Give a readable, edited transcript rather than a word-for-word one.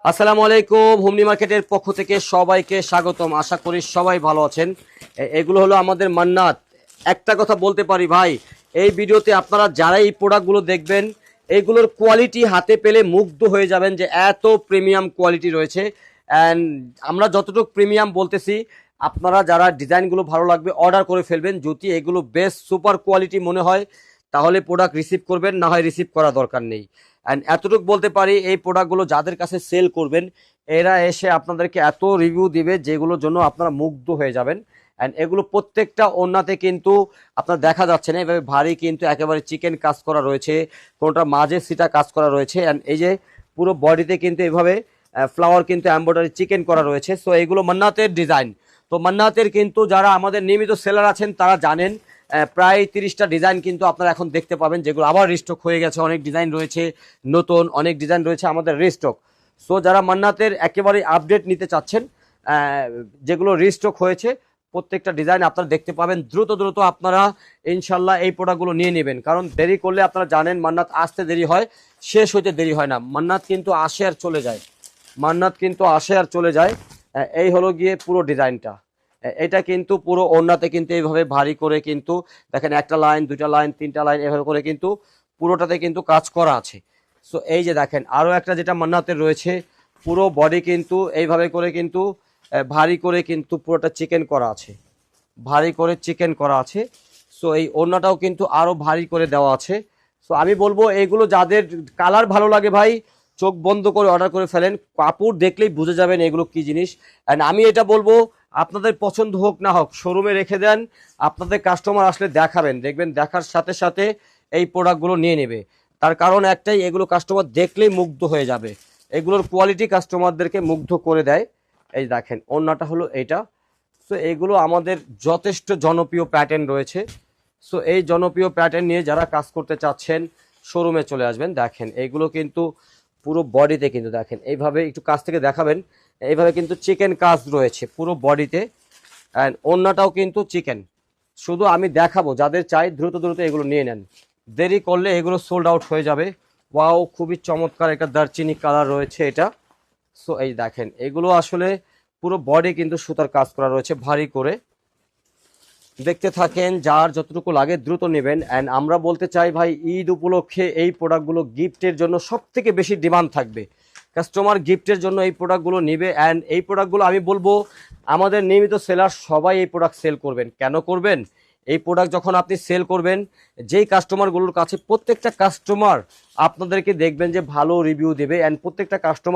আসসালামু আলাইকুম। হুমনি মার্কেটের পক্ষ থেকে সবাইকে স্বাগতম। আশা করি সবাই ভালো আছেন। এগুলো হলো আমাদের মান্নাত। একটা কথা বলতে পারি ভাই, এই ভিডিওতে আপনারা যারা এই প্রোডাক্টগুলো দেখবেন, এইগুলোর কোয়ালিটি হাতে পেলে মুগ্ধ হয়ে যাবেন যে এত প্রিমিয়াম কোয়ালিটি রয়েছে। অ্যান্ড আমরা যতটুকু প্রিমিয়াম বলতেছি, আপনারা যারা ডিজাইনগুলো ভালো লাগবে অর্ডার করে ফেলবেন। যদি এগুলো বেস্ট সুপার কোয়ালিটি মনে হয় তাহলে প্রোডাক্ট রিসিভ করবেন, না হয় রিসিভ করা দরকার নেই। অ্যান্ড এতটুকু বলতে পারি, এই প্রোডাক্টগুলো যাদের কাছে সেল করবেন এরা এসে আপনাদেরকে এত রিভিউ দিবে যেগুলোর জন্য আপনারা মুগ্ধ হয়ে যাবেন। অ্যান্ড এগুলো প্রত্যেকটা ওড়নাতে কিন্তু আপনার দেখা যাচ্ছে না এভাবে ভারী, কিন্তু একেবারে চিকেন কাজ করা রয়েছে, কোনটা মাঝে সিটা কাজ করা রয়েছে। অ্যান্ড এই যে পুরো বডিতে কিন্তু এভাবে ফ্লাওয়ার কিন্তু এমব্রয়ডারি চিকেন করা রয়েছে। সো এগুলো মান্নাতের ডিজাইন। তো মান্নাতের কিন্তু যারা আমাদের নিয়মিত সেলার আছেন তারা জানেন, প্রায় 30টা ডিজাইন কিন্তু আপনারা এখন দেখতে পাবেন, যেগুলো আবার রিস্টক হয়ে গেছে। অনেক ডিজাইন রয়েছে, নতুন অনেক ডিজাইন রয়েছে আমাদের রিস্টক। সো যারা মান্নাতের একেবারে আপডেট নিতে চাচ্ছেন, যেগুলো রিস্টক হয়েছে প্রত্যেকটা ডিজাইন আপনারা দেখতে পাবেন। দ্রুত দ্রুত আপনারা ইনশাল্লাহ এই প্রোডাক্টগুলো নিয়ে নেবেন, কারণ দেরি করলে আপনারা জানেন মান্নাত আসতে দেরি হয়, শেষ হইতে দেরি হয় না। মান্নাত কিন্তু আসে আর চলে যায়, মান্নাত কিন্তু আসে আর চলে যায়। এই হলো গিয়ে পুরো ডিজাইনটা। এটা কিন্তু পুরো ওড়নাতে কিন্তু এইভাবে ভারী করে কিন্তু দেখেন, একটা লাইন, দুইটা লাইন, তিনটা লাইন এভাবে করে কিন্তু পুরোটাতে কিন্তু কাজ করা আছে। সো এই যে দেখেন আরও একটা যেটা মান্নাতের রয়েছে, পুরো বডি কিন্তু এইভাবে করে কিন্তু ভারী করে কিন্তু পুরোটা চিকেন করা আছে, ভারী করে চিকেন করা আছে। সো এই ওড়নাটাও কিন্তু আরও ভারী করে দেওয়া আছে। সো আমি বলবো এইগুলো যাদের কালার ভালো লাগে ভাই, চোখ বন্ধ করে অর্ডার করে ফেলেন, কাপড় দেখলেই বুঝে যাবেন এগুলো কি জিনিস। অ্যান্ড আমি এটা বলবো, আপনাদের পছন্দ হোক না হোক শোরুমে রেখে দেন, আপনাদের কাস্টমার আসলে দেখাবেন, দেখবেন দেখার সাথে সাথে এই প্রোডাক্টগুলো নিয়ে নেবে। তার কারণ একটাই, এগুলো কাস্টমার দেখলেই মুগ্ধ হয়ে যাবে। এগুলোর কোয়ালিটি কাস্টমারদেরকে মুগ্ধ করে দেয়। এই দেখেন ওড়নাটা হলো এইটা। সো এগুলো আমাদের যথেষ্ট জনপ্রিয় প্যাটার্ন রয়েছে। সো এই জনপ্রিয় প্যাটার্ন নিয়ে যারা কাজ করতে চাচ্ছেন শোরুমে চলে আসবেন। দেখেন এইগুলো কিন্তু পুরো বডিতে কিন্তু দেখেন এইভাবে, একটু কাছ থেকে দেখাবেন, এইভাবে কিন্তু চিকেন কাজ রয়েছে পুরো বডিতে। অ্যান্ড ওড়নাটাও কিন্তু চিকেন। শুধু আমি দেখাবো, যাদের চাই দ্রুত দ্রুত এগুলো নিয়ে নেন, দেরি করলে এগুলো সোল্ড আউট হয়ে যাবে। ওয়াও, খুবই চমৎকার একটা দারচিনি কালার রয়েছে এটা। সো এই দেখেন এগুলো আসলে পুরো বডি কিন্তু সুতার কাজ করা রয়েছে ভারী করে। দেখতে থাকেন, যার যতটুকু লাগে দ্রুত নেবেন। অ্যান্ড আমরা বলতে চাই ভাই, ঈদ উপলক্ষে এই প্রোডাক্টগুলো গিফটের জন্য সব থেকে বেশি ডিমান্ড থাকবে। কাস্টমার গিফটের জন্য এই প্রোডাক্টগুলো নেবে। অ্যান্ড এই প্রোডাক্টগুলো আমি বলবো আমাদের নিয়মিত সেলার সবাই এই প্রোডাক্ট সেল করবেন। কেন করবেন? এই প্রোডাক্ট যখন আপনি সেল করবেন, যেই কাস্টমারগুলোর কাছে, প্রত্যেকটা কাস্টমার আপনাদেরকে দেখবেন যে ভালো রিভিউ দেবে। অ্যান্ড প্রত্যেকটা কাস্টমার